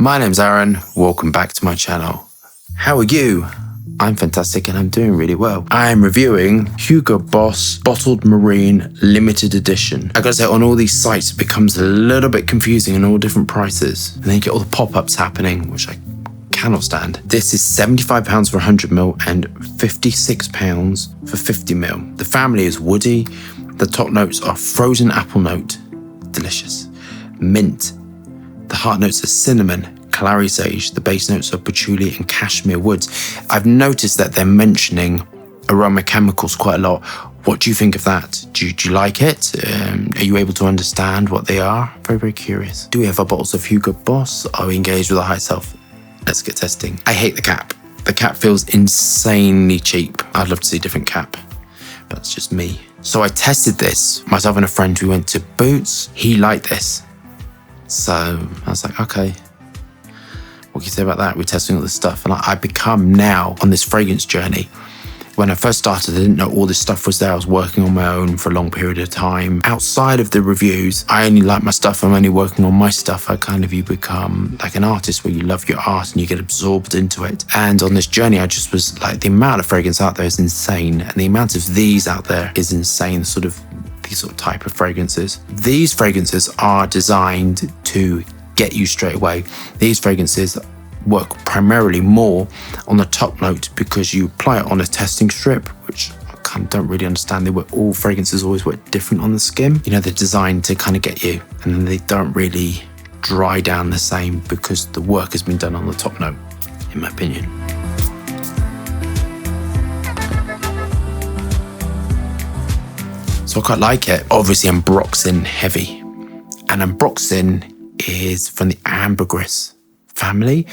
My name's Aaron, welcome back to my channel. How are you? I'm fantastic and I'm doing really well. I am reviewing Hugo Boss Bottled Marine Limited Edition. I gotta say, on all these sites it becomes a little bit confusing and all different prices. And then you get all the pop-ups happening, which I cannot stand. This is £75 for 100ml and £56 for 50ml. The family is woody. The top notes are frozen apple note, delicious, mint. The heart notes are cinnamon, clary sage. The base notes are patchouli and cashmere woods. I've noticed that they're mentioning aroma chemicals quite a lot. What do you think of that? Do you like it? Are you able to understand what they are? Very, very curious. Do we have our bottles of Hugo Boss? Are we engaged with a high self? Let's get testing. I hate the cap. The cap feels insanely cheap. I'd love to see a different cap, but that's just me. So I tested this, myself and a friend. We went to Boots. He liked this. So I was like, okay, what can you say about that? We're testing all this stuff. And I become now on this fragrance journey. When I first started, I didn't know all this stuff was there. I was working on my own for a long period of time. Outside of the reviews, I only like my stuff. I'm only working on my stuff. You become like an artist where you love your art and you get absorbed into it. And on this journey, I just was like, the amount of fragrance out there is insane. And the amount of these out there is insane, these sort of type of fragrances. These fragrances are designed to get you straight away. These fragrances work primarily more on the top note because you apply it on a testing strip, which I kind of don't really understand. All fragrances always work different on the skin. You know, they're designed to kind of get you, and then they don't really dry down the same because the work has been done on the top note, in my opinion. So I quite like it. Obviously, Ambroxan heavy, and Ambroxan is from the ambergris family,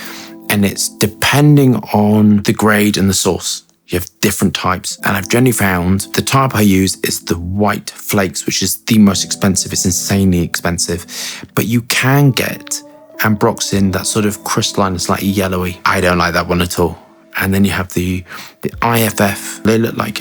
and it's depending on the grade and the source. You have different types, and I've generally found the type I use is the white flakes, which is the most expensive. It's insanely expensive, but you can get Ambroxan that's sort of crystalline and slightly yellowy. I don't like that one at all. And then you have the IFF. They look like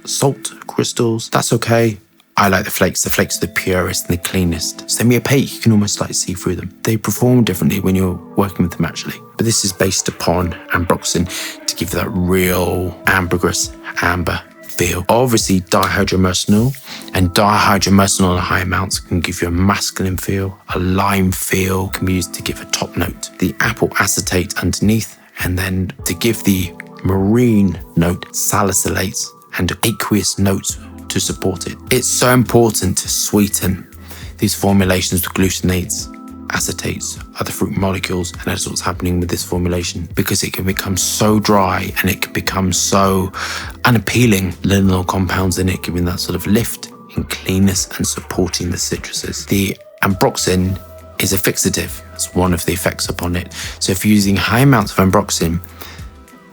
salt crystals. That's okay. I like the flakes. The flakes are the purest and the cleanest. Send me a peek, you can almost see through them. They perform differently when you're working with them actually. But this is based upon Ambroxan to give that real ambergris, amber feel. Obviously dihydromercenol, and dihydromercenol in high amounts can give you a masculine feel, a lime feel, can be used to give a top note. The apple acetate underneath, and then to give the marine note, salicylates and aqueous notes to support it. It's so important to sweeten these formulations with glucinates, acetates, other fruit molecules, and that's what's happening with this formulation, because it can become so dry and it can become so unappealing. Linalool compounds in it giving that sort of lift and cleanness and supporting the citruses. The Ambroxan is a fixative. That's one of the effects upon it. So if you're using high amounts of Ambroxan,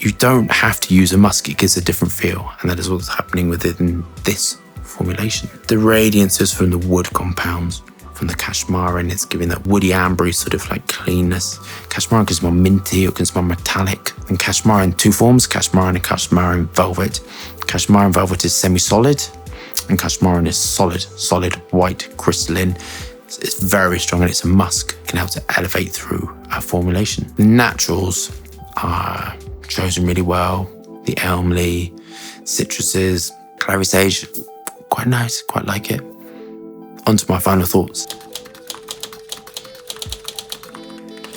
you don't have to use a musk. It gives a different feel, and that is what's happening within this formulation. The radiance is from the wood compounds, from the cashmere, and it's giving that woody ambery sort of like cleanness. Cashmere can smell minty or can smell metallic. And cashmere in two forms, cashmere and cashmere velvet. Cashmere velvet is semi-solid, and cashmere is solid white crystalline. It's very strong and it's a musk. It can help to elevate through a formulation. The naturals are chosen really well. The elmley, citruses, clary sage, quite nice, quite like it. On to my final thoughts.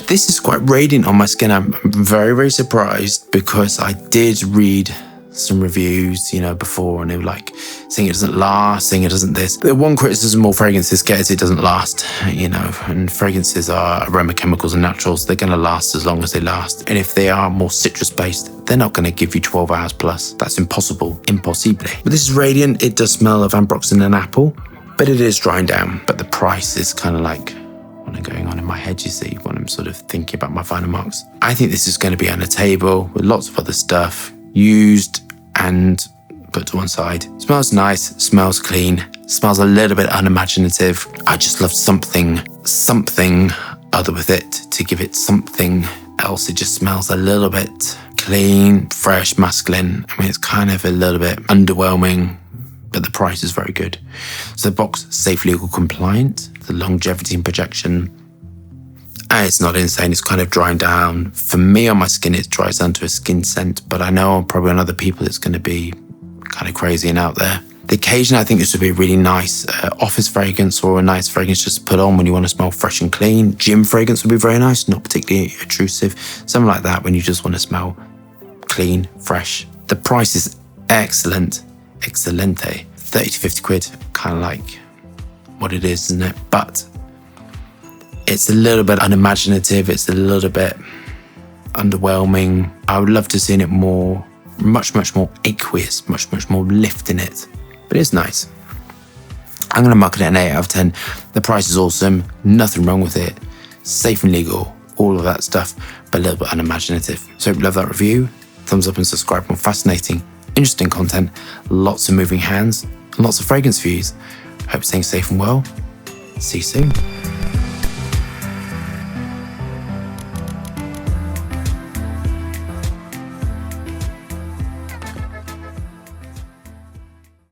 This is quite radiant on my skin. I'm very, very surprised because I did read some reviews, before, and they were like saying it doesn't last, saying it doesn't this. The one criticism all fragrances get is it doesn't last, and fragrances are aroma chemicals and naturals. They're going to last as long as they last. And if they are more citrus based, they're not going to give you 12 hours plus. That's impossible, impossible. But this is radiant. It does smell of Ambroxan and apple, but it is drying down. But the price is kind of like what I'm going on in my head, you see, when I'm sort of thinking about my final marks. I think this is going to be on a table with lots of other stuff used and put to one side. Smells nice, smells clean, smells a little bit unimaginative. I just love something other with it to give it something else. It just smells a little bit clean, fresh, masculine. I mean, it's kind of a little bit underwhelming, but the price is very good. So the box, safe, legal, compliant. The longevity and projection, And it's not insane, it's kind of drying down. For me on my skin, it dries down to a skin scent, but I know probably on other people it's going to be kind of crazy and out there. The occasion, I think this would be a really nice office fragrance or a nice fragrance just to put on when you want to smell fresh and clean. Gym fragrance would be very nice, not particularly intrusive. Something like that when you just want to smell clean, fresh. The price is excellent, excelente. 30 to 50 quid, kind of like what it is, isn't it? But it's a little bit unimaginative. It's a little bit underwhelming. I would love to see it more, much more aqueous, much more lift in it. But it's nice. I'm going to mark it at an 8 out of 10. The price is awesome. Nothing wrong with it. Safe and legal. All of that stuff, but a little bit unimaginative. So love that review. Thumbs up and subscribe for more fascinating, interesting content. Lots of moving hands and lots of fragrance views. Hope you're staying safe and well. See you soon.